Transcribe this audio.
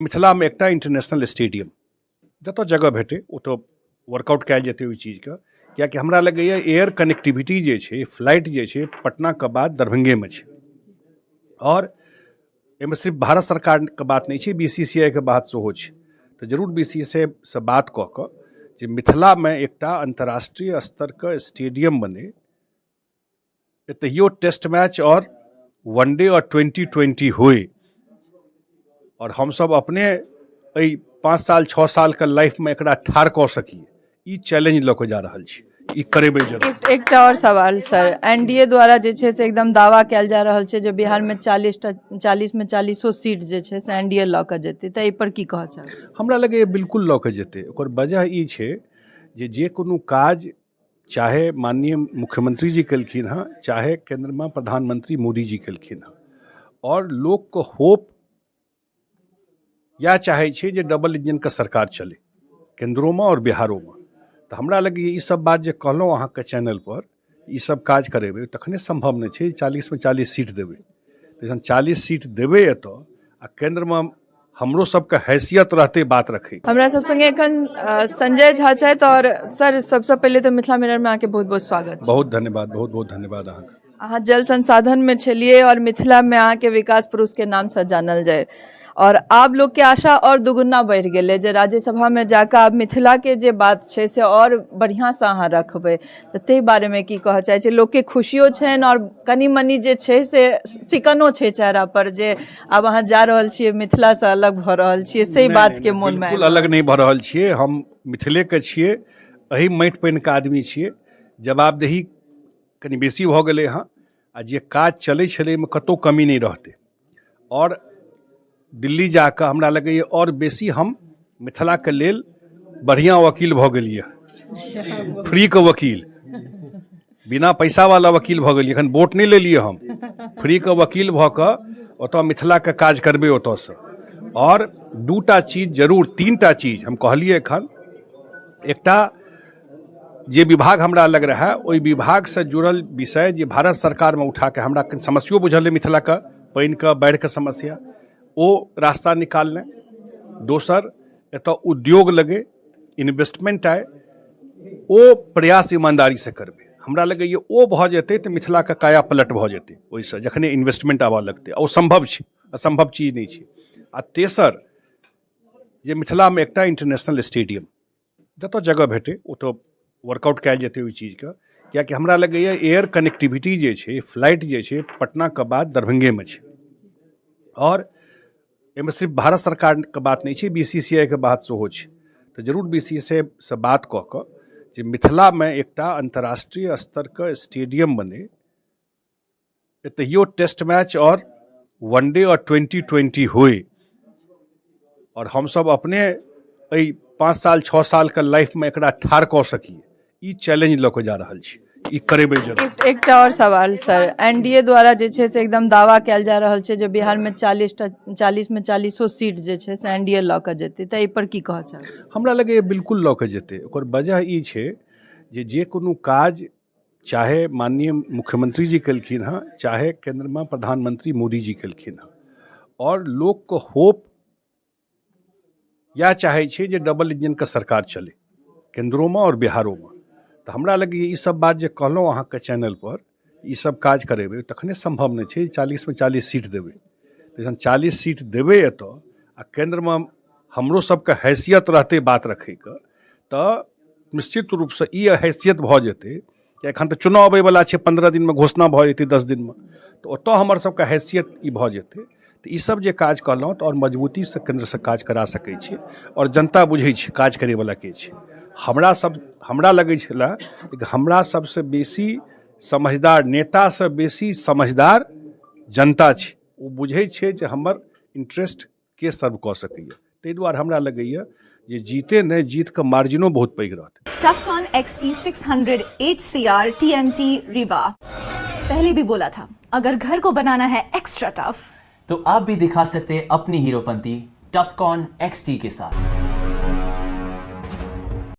मिथिला में एकटा international stadium जतऽ जगह भेटे ओतऽ वर्कआउट कयल जेतै ओहि चीजके, कियाकि हमरा लगैए एयर कनेक्टिविटी जे छै, फ्लाइट जे छै, पटनाके बाद दरभंगेमे छै। और एहिमे सिर्फ भारत सरकारके बात नहि छै, BCCI के बात सेहो छै। तऽ जरूर BCCI से बात कऽ कऽ जे मिथिलामे एकटा अंतर्राष्ट्रीय स्तरके स्टेडियम बने, एतहियो टेस्ट मैच और वनडे और 2020 होय, और हमसब अपने 5 साल 6 साल के लाइफ में एकरा ठाढ़ कऽ सकी, ई चैलेंज लऽ कऽ जा रहल छी, ई करेबै जरूर। एकटा और सवाल सर, NDA द्वारा जे छै से एकदम दावा कयल जा रहल छै जे बिहार में 40 में 40 सीट जे छै से NDA लऽ कऽ जेतै, तऽ एहि पर की कहऽ चाहब? हमरा लगैए बिल्कुल लऽ कऽ जेतै। ओकर वजह ई छै जे कोनो काज चाहे माननीय मुख्यमंत्री जी केलखिन हँ, चाहे केंद्र में प्रधानमंत्री मोदी जी केलखिन हँ, और लोक के होप या चाहे छै जे डबल इंजन के सरकार चले केंद्रों में और बिहारों में। तो हमरा लगे ई सब बात जे कहलहुँ अहाँके चैनल पर, ई सब काज करेबै तखने संभव नहीं छै 40 में 40 सीट देबै। जखन 40 सीट देबै एतऽ आ केंद्र में हमरो सबके हैसियत रहते बात रखे। हमरा सब संगे एखन संजय झा छथि, और सर सबसे पहले तो मिथिला मिरर में आके बहुत बहुत स्वागत। बहुत धन्यवाद, बहुत बहुत धन्यवाद। अहाँ जल संसाधन में छलिए और मिथिला में अहाँके विकास पुरुष के नाम से जानल जाए, और आप लोग के आशा और दुगुना बढ़ गए जे राज्यसभा में जाकर आप मिथिला के जे बात छै से और बढ़िया से अहाँ रखबै, तऽ ताहि बारे में की कहऽ चाहै छै? लोग के खुशियो छनि और कनी मनी जे छै से सिकनो छै चेहरा पर, जे अब अहाँ जा रहल छियै मिथिला से अलग भऽ रहल छियै, से बात के मन में? बिल्कुल अलग नहीं भऽ रहल छियै, हम मिथिले के छियै, एही माटि पानि के आदमी छियै। जवाबदेही कनी बेसी भऽ गेलै हँ, आ जे काज चलै छलै में कतौ कमी नहीं रहतै। और दिल्ली जाकर हमरा लगैए और बेसी हम मिथिला के लेल बढ़िया वकील भऽ गेलियै, फ्री के वकील, बिना पैसा वाला वकील भऽ गेलियै। एखन वोट नहीं लेलियै हम, फ्री के वकील भऽ कऽ ओतऽ मिथिला के काज करबै ओतऽसँ। और दूटा चीज जरूर, 3टा चीज हम कहलियै एखन। एकटा जे विभाग हमरा लग रहा, ओहि विभाग से जुड़ल विषय जे भारत सरकार में उठा के हमरा समस्या बुझल है, मिथिला का पानि का बाढ़ के समस्या, ओ रास्ता निकालने। दोसर एतऽ उद्योग लगे, इन्वेस्टमेंट आए, ओ प्रयास ईमानदारी से करबै। हमरा लगैए ओ भऽ जेतै तऽ मिथिला के काया पलट भऽ जेतै ओहिसँ, जखने इन्वेस्टमेंट आबऽ लगतै। ओ संभव छै, असंभव चीज नहीं छै। आ तेसर जे मिथिला में एकटा इंटरनेशनल स्टेडियम जतऽ जगह भेटे ओतऽ वर्कआउट कयल जेतै ओहि चीजके, कियाकि हमरा लगैए एयर कनेक्टिविटी जे छै, फ्लाइट जे छै, पटना के बाद दरभंगे में छै। और एहिमे सिर्फ भारत सरकारके बात नहीं छै, BCCI के बात सेहो छै। तऽ जरूर BCCI से बात कऽ कऽ जे मिथिला में एकटा अंतर्राष्ट्रीय स्तर के स्टेडियम बने, एतहियो टेस्ट मैच और वनडे और 2020 होय, और हमसब अपने 5 साल 6 साल के लाइफ में एकरा ठाढ़ कऽ सकी, ई चैलेंज लऽ कऽ जा रहल छी, ई करेबै जरूर। एकटा और सवाल सर, NDA द्वारा जे छै से एकदम दावा कयल जा रहल छै जे बिहार में 40 में 40 सीट जे छै से NDA लऽ कऽ जेतै, तऽ एहि पर की कहऽ चाहब? हमरा लगैए बिल्कुल लऽ कऽ जेतै। ओकर वजह ई छै जे कोनो काज चाहे माननीय मुख्यमंत्री जी केलखिन हँ, चाहे केंद्र में प्रधानमंत्री मोदी जी केलखिन हँ, और लोक के होप या चाहे छै जे डबल इंजन के सरकार चले केंद्रों में और बिहारों में। तो हमरा लगे ई सब बात जे कहलहुँ अहाँके चैनल पर, ई सब काज करेबै तखने संभव नहीं छै 40 में 40 सीट देबै। जखन 40 सीट देबै एतऽ आ केंद्र में हमरो सबके हैसियत रहते बात रखे के, तऽ निश्चित रूप से ई हैसियत भऽ जेतै कि एखन तऽ चुनाव अबै वाला छै, 15 दिन में घोषणा भऽ जेतै, 10 दिन में, तऽ ओतऽ हमर सबके हैसियत ई भऽ जेतै। तऽ ई सब जे काज कहलहुँ तऽ और मजबूती से केंद्र से काज करा सकै छी, और जनता बुझै छै काज करे वाला के छै। हमरा लगै छलै कि हमरा सबसे बेसी समझदार नेता से बेसी समझदार जनता छै, ओ बुझै छै जे हमर इंटरेस्ट के सर्व कऽ सकैए। ताहि दुआरे हमरा लगैए जे जीते नहीं, जीत के मार्जिनो बहुत पैघ रहतै। टफकॉन XT 600 HCR TNT रीवा। पहले भी बोला था, अगर घर को बनाना है एक्स्ट्रा टफ, तो आप भी दिखा सकते हैं अपनी हीरोपंती टफकॉन XT के साथ।